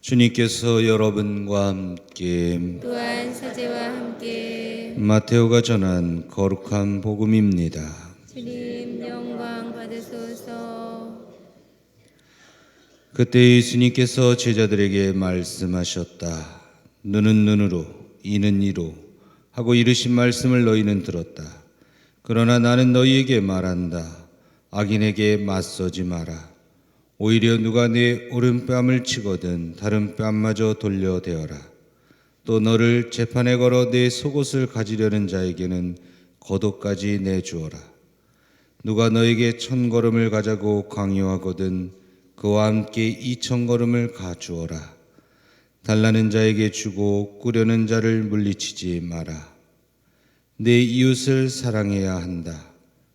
주님께서 여러분과 함께 또한 사제와 함께 마테오가 전한 거룩한 복음입니다. 주님 영광 받으소서. 그때 예수님께서 제자들에게 말씀하셨다. 눈은 눈으로 이는 이로 하고 이르신 말씀을 너희는 들었다. 그러나 나는 너희에게 말한다. 악인에게 맞서지 마라. 오히려 누가 내 오른뺨을 치거든 다른 뺨마저 돌려대어라. 또 너를 재판에 걸어 내 속옷을 가지려는 자에게는 겉옷까지 내주어라. 누가 너에게 1000걸음을 가자고 강요하거든 그와 함께 2000걸음을 가주어라. 달라는 자에게 주고 꾸려는 자를 물리치지 마라. 내 이웃을 사랑해야 한다.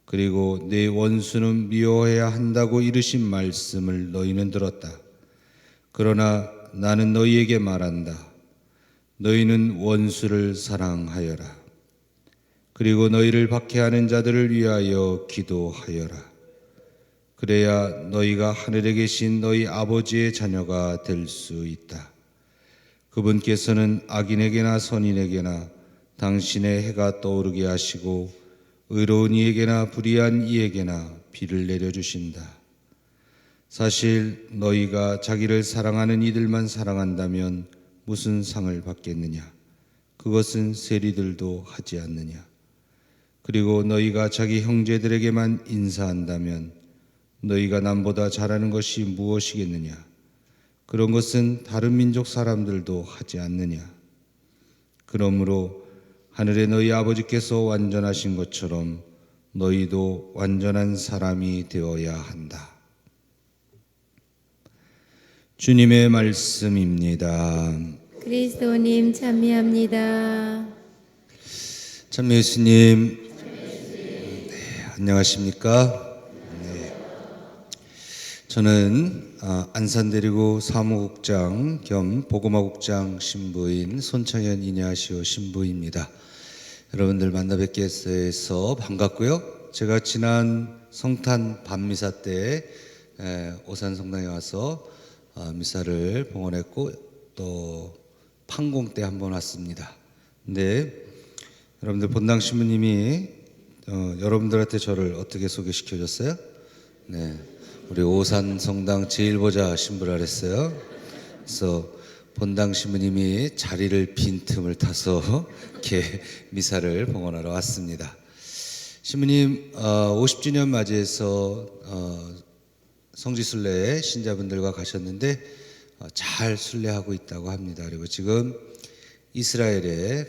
그리고 내 원수는 미워해야 한다고 이르신 말씀을 너희는 들었다. 그러나 나는 너희에게 말한다. 너희는 원수를 사랑하여라. 그리고 너희를 박해하는 자들을 위하여 기도하여라. 그래야 너희가 하늘에 계신 너희 아버지의 자녀가 될 수 있다. 그분께서는 악인에게나 선인에게나 당신의 해가 떠오르게 하시고 의로운 이에게나 불의한 이에게나 비를 내려주신다. 사실 너희가 자기를 사랑하는 이들만 사랑한다면 무슨 상을 받겠느냐? 그것은 세리들도 하지 않느냐? 그리고 너희가 자기 형제들에게만 인사한다면 너희가 남보다 잘하는 것이 무엇이겠느냐? 그런 것은 다른 민족 사람들도 하지 않느냐? 그러므로 하늘에 너희 아버지께서 완전하신 것처럼 너희도 완전한 사람이 되어야 한다. 주님의 말씀입니다. 그리스도님 참미합니다. 참 예수님, 안녕하십니까? 네. 저는 안산대리구 사무국장 겸 보고마국장 신부인 손창현 이냐시오 신부입니다. 여러분들 만나 뵙게 해서 반갑고요. 제가 지난 성탄 밤미사 때 오산성당에 와서 미사를 봉헌했고 또 판공 때 한번 왔습니다. 근데 여러분들 본당 신부님이 여러분들한테 저를 어떻게 소개시켜 줬어요? 네, 우리 오산성당 제일보자 신부라 그랬어요. 그래서 본당 신부님이 자리를 빈 틈을 타서 이렇게 미사를 봉헌하러 왔습니다. 신부님 50주년 맞이해서 성지순례 신자분들과 가셨는데 잘 순례하고 있다고 합니다. 그리고 지금 이스라엘의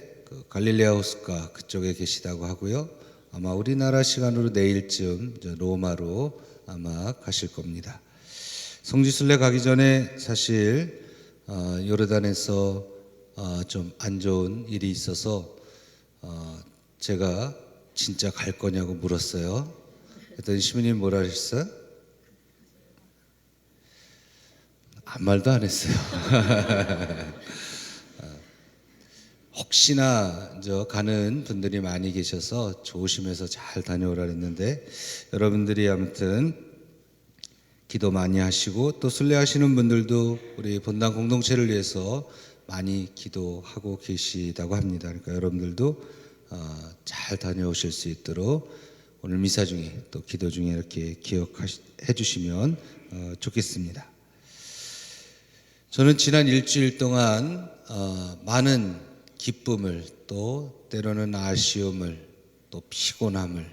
갈릴레아 호숫가 그쪽에 계시다고 하고요. 아마 우리나라 시간으로 내일쯤 로마로 아마 가실 겁니다. 성지순례 가기 전에 사실 요르단에서 좀 안 좋은 일이 있어서 제가 진짜 갈 거냐고 물었어요. 그랬더니 시민님 뭐라 하셨어요? 아무 말도 안 했어요. 혹시나 가는 분들이 많이 계셔서 조심해서 잘 다녀오라 그랬는데 여러분들이 아무튼 기도 많이 하시고 또 순례하시는 분들도 우리 본당 공동체를 위해서 많이 기도하고 계시다고 합니다. 그러니까 여러분들도 잘 다녀오실 수 있도록 오늘 미사 중에 또 기도 중에 이렇게 기억해 주시면 좋겠습니다. 저는 지난 일주일 동안 많은 기쁨을 또 때로는 아쉬움을 또 피곤함을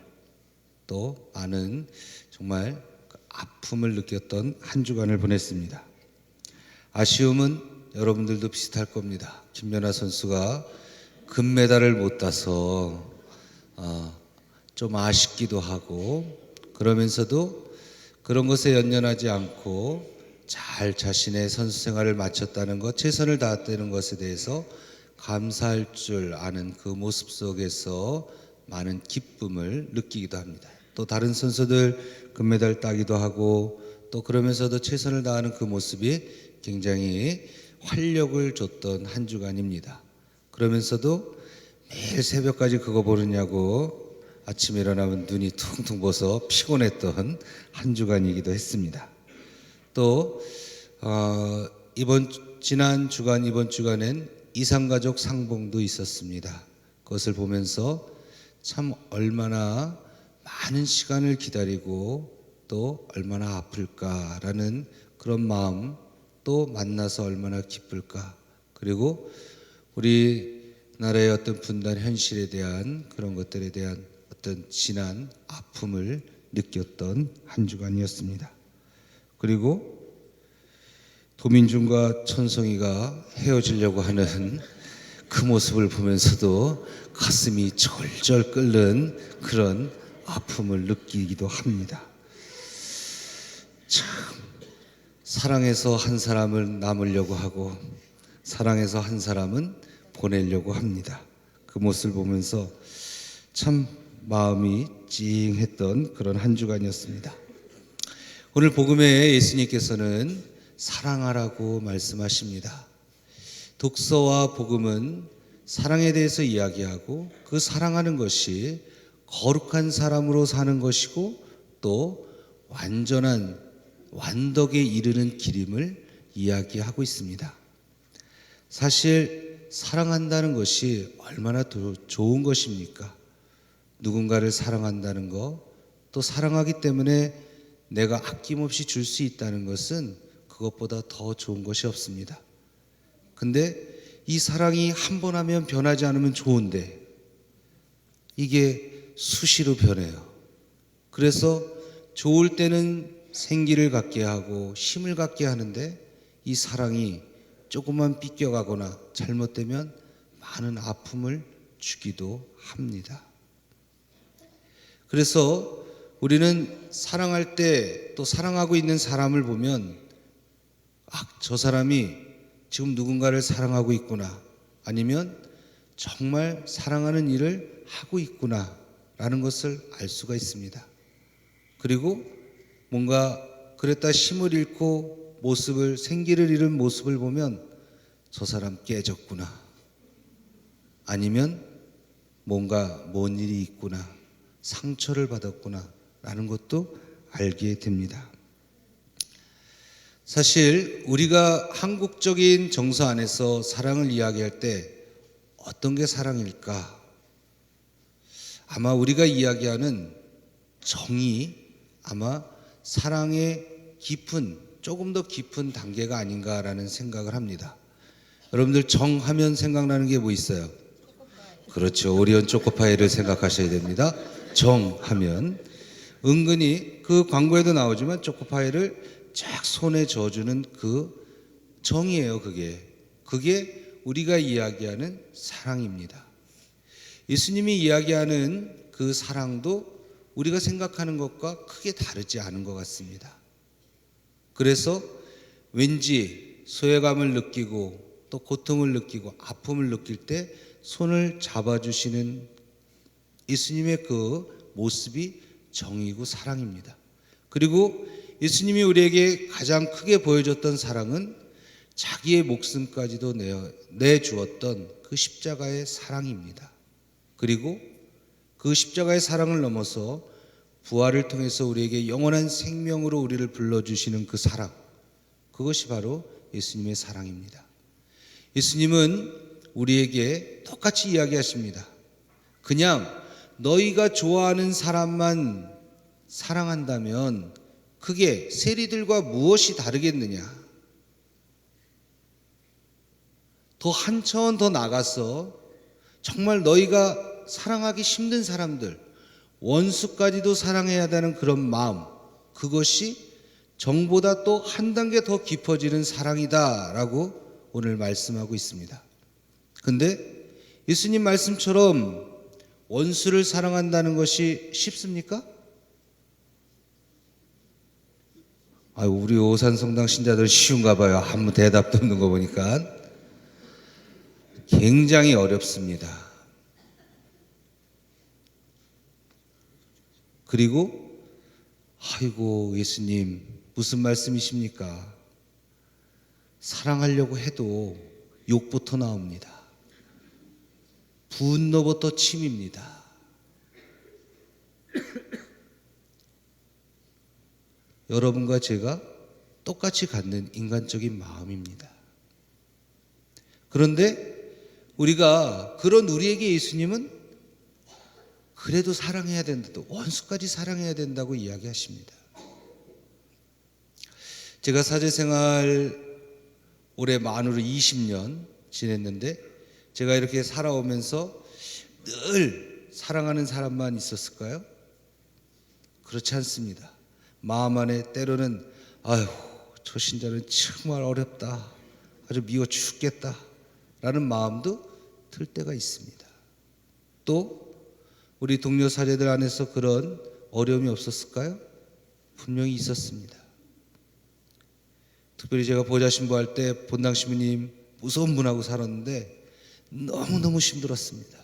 또 많은 정말 아픔을 느꼈던 한 주간을 보냈습니다. 아쉬움은 여러분들도 비슷할 겁니다. 김연아 선수가 금메달을 못 따서 좀 아쉽기도 하고 그러면서도 그런 것에 연연하지 않고 잘 자신의 선수 생활을 마쳤다는 것, 최선을 다했다는 것에 대해서 감사할 줄 아는 그 모습 속에서 많은 기쁨을 느끼기도 합니다. 또 다른 선수들 금메달 따기도 하고 또 그러면서도 최선을 다하는 그 모습이 굉장히 활력을 줬던 한 주간입니다. 그러면서도 매일 새벽까지 그거 보느냐고 아침에 일어나면 눈이 퉁퉁 부어서 피곤했던 한 주간이기도 했습니다. 또 이번 지난 주간 이번 주간엔 이산가족 상봉도 있었습니다. 그것을 보면서 참 얼마나 많은 시간을 기다리고 또 얼마나 아플까라는 그런 마음, 또 만나서 얼마나 기쁠까, 그리고 우리나라의 어떤 분단 현실에 대한 그런 것들에 대한 어떤 진한 아픔을 느꼈던 한 주간이었습니다. 그리고 도민준과 천성이가 헤어지려고 하는 그 모습을 보면서도 가슴이 절절 끓는 그런 아픔을 느끼기도 합니다. 참, 사랑해서 한 사람을 남으려고 하고 사랑해서 한 사람은 보내려고 합니다. 그 모습을 보면서 참 마음이 찡했던 그런 한 주간이었습니다. 오늘 복음에 예수님께서는 사랑하라고 말씀하십니다. 독서와 복음은 사랑에 대해서 이야기하고 그 사랑하는 것이 거룩한 사람으로 사는 것이고 또 완전한 완덕에 이르는 길임을 이야기하고 있습니다. 사실 사랑한다는 것이 얼마나 좋은 것입니까? 누군가를 사랑한다는 것, 또 사랑하기 때문에 내가 아낌없이 줄 수 있다는 것은 그것보다 더 좋은 것이 없습니다. 근데 이 사랑이 한 번 하면 변하지 않으면 좋은데 이게 수시로 변해요. 그래서 좋을 때는 생기를 갖게 하고 힘을 갖게 하는데 이 사랑이 조금만 삐껴가거나 잘못되면 많은 아픔을 주기도 합니다. 그래서 우리는 사랑할 때 또 사랑하고 있는 사람을 보면 저 사람이 지금 누군가를 사랑하고 있구나, 아니면 정말 사랑하는 일을 하고 있구나 라는 것을 알 수가 있습니다. 그리고 뭔가 그랬다 힘을 잃고 모습을, 생기를 잃은 모습을 보면 저 사람 깨졌구나, 아니면 뭔가 뭔 일이 있구나, 상처를 받았구나 라는 것도 알게 됩니다. 사실 우리가 한국적인 정서 안에서 사랑을 이야기할 때 어떤 게 사랑일까? 아마 우리가 이야기하는 정이 아마 사랑의 깊은, 조금 더 깊은 단계가 아닌가라는 생각을 합니다. 여러분들 정하면 생각나는 게 뭐 있어요? 그렇죠. 오리온 초코파이를 생각하셔야 됩니다. 정하면 은근히 그 광고에도 나오지만 초코파이를 쫙 손에 져주는 그 정이에요. 그게 우리가 이야기하는 사랑입니다. 예수님이 이야기하는 그 사랑도 우리가 생각하는 것과 크게 다르지 않은 것 같습니다. 그래서 왠지 소외감을 느끼고 또 고통을 느끼고 아픔을 느낄 때 손을 잡아주시는 예수님의 그 모습이 정이고 사랑입니다. 그리고 예수님이 우리에게 가장 크게 보여줬던 사랑은 자기의 목숨까지도 내주었던 그 십자가의 사랑입니다. 그리고 그 십자가의 사랑을 넘어서 부활을 통해서 우리에게 영원한 생명으로 우리를 불러주시는 그 사랑, 그것이 바로 예수님의 사랑입니다. 예수님은 우리에게 똑같이 이야기하십니다. 그냥 너희가 좋아하는 사람만 사랑한다면 그게 세리들과 무엇이 다르겠느냐? 더 한 차원 더 나가서 정말 너희가 사랑하기 힘든 사람들, 원수까지도 사랑해야 한다는 그런 마음, 그것이 정보다 또 한 단계 더 깊어지는 사랑이다라고 오늘 말씀하고 있습니다. 근데 예수님 말씀처럼 원수를 사랑한다는 것이 쉽습니까? 우리 오산성당 신자들 쉬운가 봐요. 아무 대답도 없는 거 보니까. 굉장히 어렵습니다. 그리고 아이고 예수님 무슨 말씀이십니까? 사랑하려고 해도 욕부터 나옵니다. 분노부터 침입니다. 여러분과 제가 똑같이 갖는 인간적인 마음입니다. 그런데 우리가 그런 우리에게 예수님은 그래도 사랑해야 된다, 또 원수까지 사랑해야 된다고 이야기하십니다. 제가 사제생활 올해 만으로 20년 지냈는데 제가 이렇게 살아오면서 늘 사랑하는 사람만 있었을까요? 그렇지 않습니다. 마음 안에 때로는 아유, 저 신자는 정말 어렵다, 아주 미워 죽겠다 라는 마음도 들 때가 있습니다. 또 우리 동료 사제들 안에서 그런 어려움이 없었을까요? 분명히 있었습니다. 특별히 제가 보좌신부할 때 본당 신부님 무서운 분하고 살았는데 너무너무 힘들었습니다.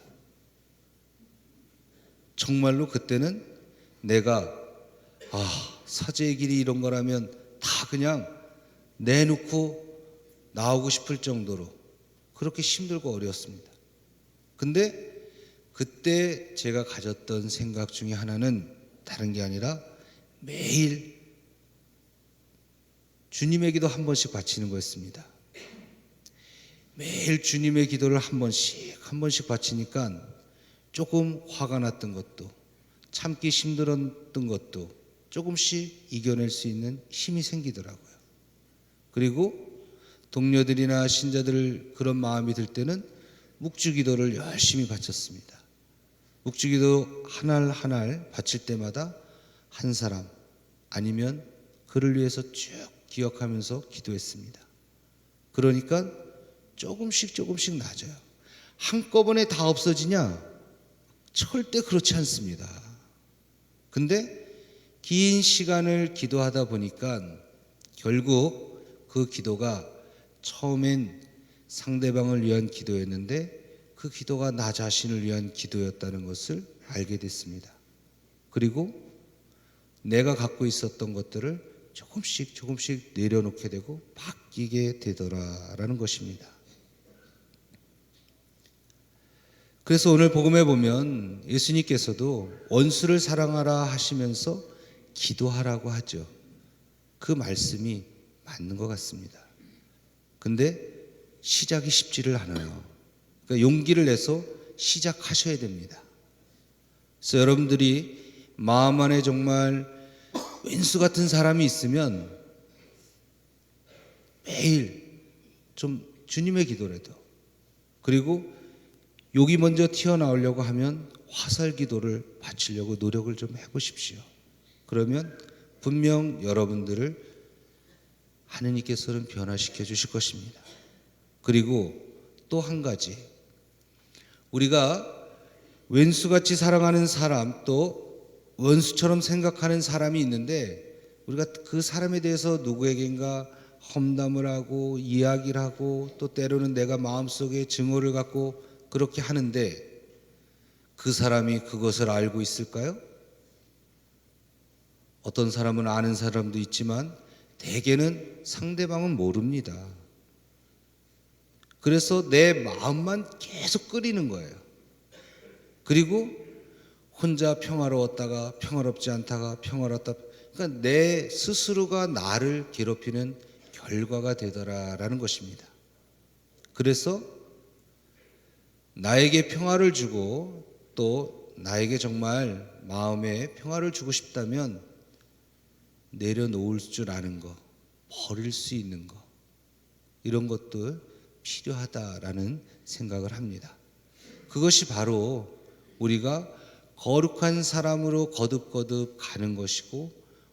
정말로 그때는 내가 사제의 길이 이런 거라면 다 그냥 내놓고 나오고 싶을 정도로 그렇게 힘들고 어려웠습니다. 근데 그때 제가 가졌던 생각 중에 하나는 다른 게 아니라 매일 주님의 기도 한 번씩 바치는 거였습니다. 매일 주님의 기도를 한 번씩 바치니까 조금 화가 났던 것도, 참기 힘들었던 것도 조금씩 이겨낼 수 있는 힘이 생기더라고요. 그리고 동료들이나 신자들 그런 마음이 들 때는 묵주기도를 열심히 바쳤습니다. 묵주기도 하날 바칠 때마다 한 사람 아니면 그를 위해서 쭉 기억하면서 기도했습니다. 그러니까 조금씩 나아져요. 한꺼번에 다 없어지냐? 절대 그렇지 않습니다. 근데 긴 시간을 기도하다 보니까 결국 그 기도가 처음엔 상대방을 위한 기도였는데 그 기도가 나 자신을 위한 기도였다는 것을 알게 됐습니다. 그리고 내가 갖고 있었던 것들을 조금씩 내려놓게 되고 바뀌게 되더라라는 것입니다. 그래서 오늘 복음에 보면 예수님께서도 원수를 사랑하라 하시면서 기도하라고 하죠. 그 말씀이 맞는 것 같습니다. 근데 시작이 쉽지를 않아요. 그러니까 용기를 내서 시작하셔야 됩니다. 그래서 여러분들이 마음 안에 정말 왼수 같은 사람이 있으면 매일 좀 주님의 기도라도, 그리고 욕이 먼저 튀어나오려고 하면 화살 기도를 바치려고 노력을 좀 해보십시오. 그러면 분명 여러분들을 하느님께서는 변화시켜 주실 것입니다. 그리고 또 한 가지, 우리가 왼수같이 사랑하는 사람, 또 원수처럼 생각하는 사람이 있는데 우리가 그 사람에 대해서 누구에겐가 험담을 하고 이야기를 하고 또 때로는 내가 마음속에 증오를 갖고 그렇게 하는데 그 사람이 그것을 알고 있을까요? 어떤 사람은 아는 사람도 있지만 대개는 상대방은 모릅니다. 그래서 내 마음만 계속 끓이는 거예요. 그리고 혼자 평화로웠다가 평화롭지 않다가 평화롭다, 그러니까 내 스스로가 나를 괴롭히는 결과가 되더라라는 것입니다. 그래서 나에게 평화를 주고 또 나에게 정말 마음에 평화를 주고 싶다면 내려놓을 줄 아는 거, 버릴 수 있는 거, 이런 것들 필요하다라는 생각을 합니다. 그것이 바로 우리가 거룩한 사람으로 거듭거듭 가는 것이고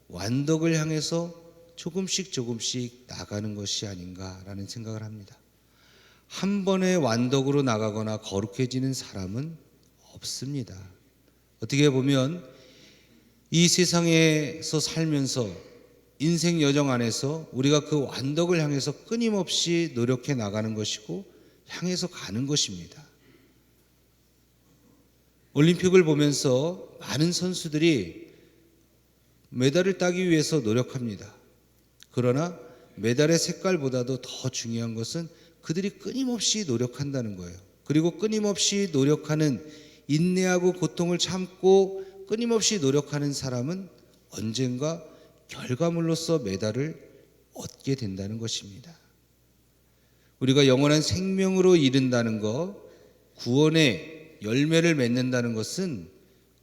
완덕을 향해서 조금씩 나가는 것이 아닌가라는 생각을 합니다. 한 번에 완덕으로 나가거나 거룩해지는 사람은 없습니다. 어떻게 보면 이 세상에서 살면서 인생 여정 안에서 우리가 그 완덕을 향해서 끊임없이 노력해 나가는 것이고 향해서 가는 것입니다. 올림픽을 보면서 많은 선수들이 메달을 따기 위해서 노력합니다. 그러나 메달의 색깔보다도 더 중요한 것은 그들이 끊임없이 노력한다는 거예요. 그리고 끊임없이 노력하는, 인내하고 고통을 참고 끊임없이 노력하는 사람은 언젠가 결과물로서 메달을 얻게 된다는 것입니다. 우리가 영원한 생명으로 이른다는 것, 구원의 열매를 맺는다는 것은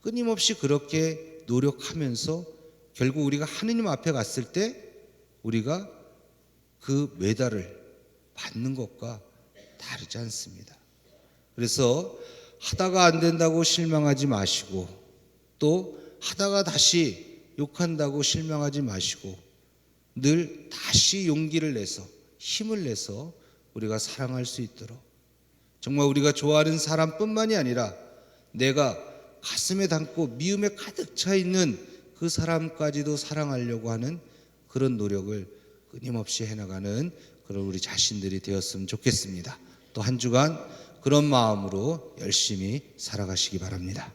끊임없이 그렇게 노력하면서 결국 우리가 하느님 앞에 갔을 때 우리가 그 메달을 받는 것과 다르지 않습니다. 그래서 하다가 안 된다고 실망하지 마시고, 또 하다가 다시 욕한다고 실망하지 마시고, 늘 다시 용기를 내서 힘을 내서 우리가 사랑할 수 있도록, 정말 우리가 좋아하는 사람뿐만이 아니라 내가 가슴에 담고 미움에 가득 차 있는 그 사람까지도 사랑하려고 하는 그런 노력을 끊임없이 해나가는 그런 우리 자신들이 되었으면 좋겠습니다. 또 한 주간 그런 마음으로 열심히 살아가시기 바랍니다.